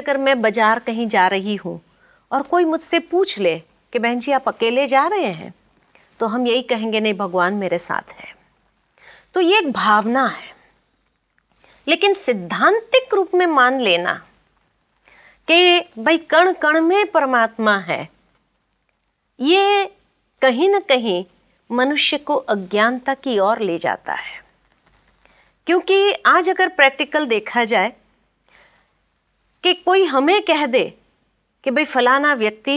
अगर मैं बाजार कहीं जा रही हूँ और कोई मुझसे पूछ ले कि बहन जी आप अकेले जा रहे हैं, तो हम यही कहेंगे नहीं, भगवान मेरे साथ है। तो ये एक भावना है। लेकिन सिद्धांतिक रूप में मान लेना कि भाई कण कण में परमात्मा है, ये कहीं ना कहीं मनुष्य को अज्ञानता की ओर ले जाता है। क्योंकि आज अगर प्रैक्टिकल देखा जाए कि कोई हमें कह दे कि भाई फलाना व्यक्ति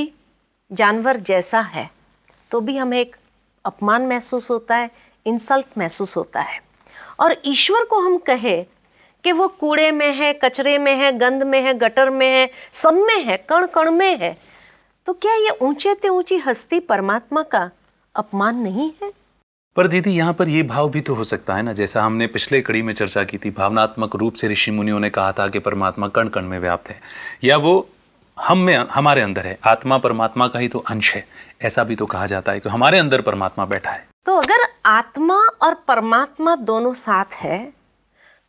जानवर जैसा है, तो भी हमें एक अपमान महसूस होता है, इंसल्ट महसूस होता है। और ईश्वर को हम कहे कि वो कूड़े में है, कचरे में है, गंद में है, गटर में है, सब में है, कण कण में है, तो क्या ये ऊंचे ते ऊंची हस्ती परमात्मा का अपमान नहीं है? पर दीदी यहाँ पर ये भाव भी तो हो सकता है ना, जैसा हमने पिछले कड़ी में चर्चा की थी, भावनात्मक रूप से ऋषि मुनियों ने कहा था कि परमात्मा कण कण में व्याप्त है, या वो हम में हमारे अंदर है, आत्मा परमात्मा का ही तो अंश है, ऐसा भी तो कहा जाता है कि हमारे अंदर परमात्मा बैठा है। तो अगर आत्मा और परमात्मा दोनों साथ है,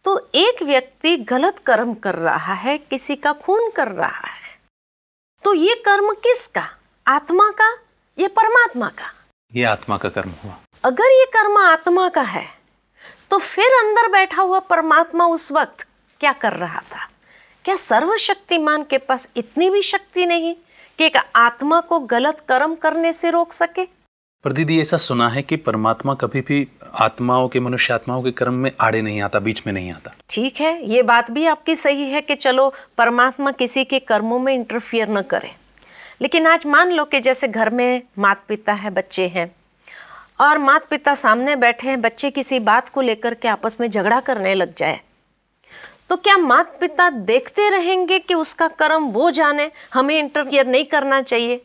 तो एक व्यक्ति गलत कर्म कर रहा है, किसी का खून कर रहा है, तो ये कर्म किसका, आत्मा का या परमात्मा का? ये आत्मा का कर्म हुआ। अगर ये कर्म आत्मा का है, तो फिर अंदर बैठा हुआ परमात्मा उस वक्त क्या कर रहा था? क्या सर्वशक्तिमान के पास इतनी भी शक्ति नहीं कि एक आत्मा को गलत कर्म करने से रोक सके? पर दीदी ऐसा सुना है कि परमात्मा कभी भी आत्माओं के, मनुष्य आत्माओं के कर्म में आड़े नहीं आता, बीच में नहीं आता। ठीक है, ये बात भी आपकी सही है कि चलो परमात्मा किसी के कर्मों में इंटरफियर न करे। लेकिन आज मान लो कि जैसे घर में माता पिता है, बच्चे हैं, और माता पिता सामने बैठे हैं, बच्चे किसी बात को लेकर के आपस में झगड़ा करने लग जाए, तो क्या माता पिता देखते रहेंगे कि उसका कर्म वो जाने, हमें इंटरफियर नहीं करना चाहिए,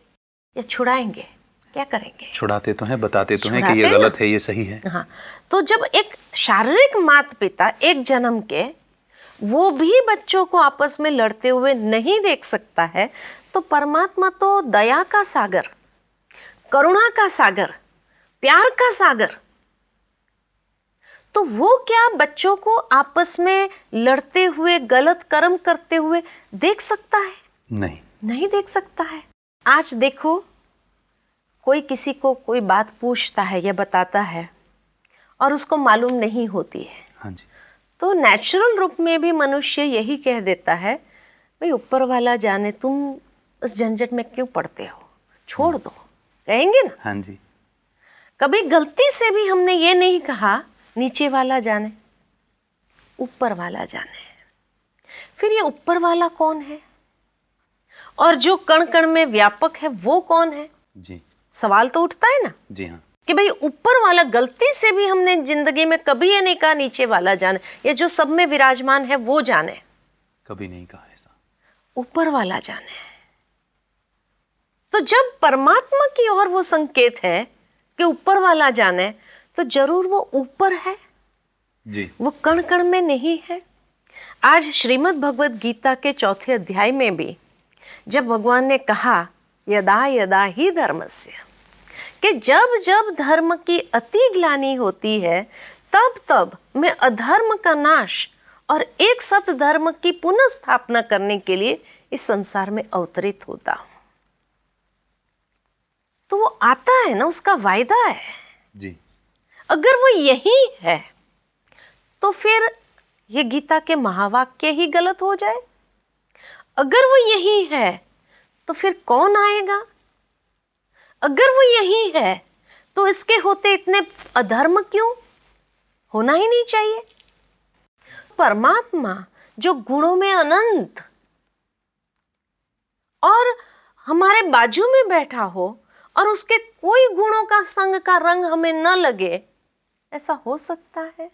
या छुड़ाएंगे? क्या करेंगे? छुड़ाते तो हैं, बताते तो हैं कि ये गलत है, ये सही है। हाँ, तो जब एक शारीरिक माता पिता एक जन्म के वो भी बच्चों को आपस में लड़ते हुए नहीं देख सकता है, तो परमात्मा तो दया का सागर, करुणा का सागर, प्यार का सागर, तो वो क्या बच्चों को आपस में लड़ते हुए, गलत कर्म करते हुए देख सकता है? नहीं, नहीं देख सकता है। आज देखो, कोई किसी को कोई बात पूछता है या बताता है और उसको मालूम नहीं होती है, हाँ जी, तो नेचुरल रूप में भी मनुष्य यही कह देता है, भाई ऊपर वाला जाने, तुम उस झंझट में क्यों पड़ते हो, छोड़ दो, कहेंगे ना? हाँ जी। कभी गलती से भी हमने ये नहीं कहा नीचे वाला जाने, ऊपर वाला जाने। फिर ये ऊपर वाला कौन है, और जो कण कण में व्यापक है वो कौन है? जी, सवाल तो उठता है ना। जी हाँ, कि भाई ऊपर वाला, गलती से भी हमने जिंदगी में कभी ये नहीं कहा नीचे वाला जाने, या जो सब में विराजमान है वो जाने, कभी नहीं कहा ऐसा, ऊपर वाला जाने। तो जब परमात्मा की ओर वो संकेत है कि ऊपर वाला जाने, तो जरूर वो ऊपर है जी, वो कण कण में नहीं है। आज श्रीमद् भगवद गीता के 4 अध्याय में भी जब भगवान ने कहा यदा यदा ही धर्मस्य, कि जब जब धर्म की अति ग्लानि होती है, तब तब मैं अधर्म का नाश और एक सत धर्म की पुनः स्थापना करने के लिए इस संसार में अवतरित होता हूं। तो वो आता है ना, उसका वायदा है जी। अगर वो यही है, तो फिर ये गीता के महावाक्य ही गलत हो जाए। अगर वो यही है, तो फिर कौन आएगा? अगर वो यही है, तो इसके होते इतने अधर्म क्यों? होना ही नहीं चाहिए। परमात्मा जो गुणों में अनंत और हमारे बाजू में बैठा हो और उसके कोई गुणों का संग का रंग हमें न लगे, ऐसा हो सकता है?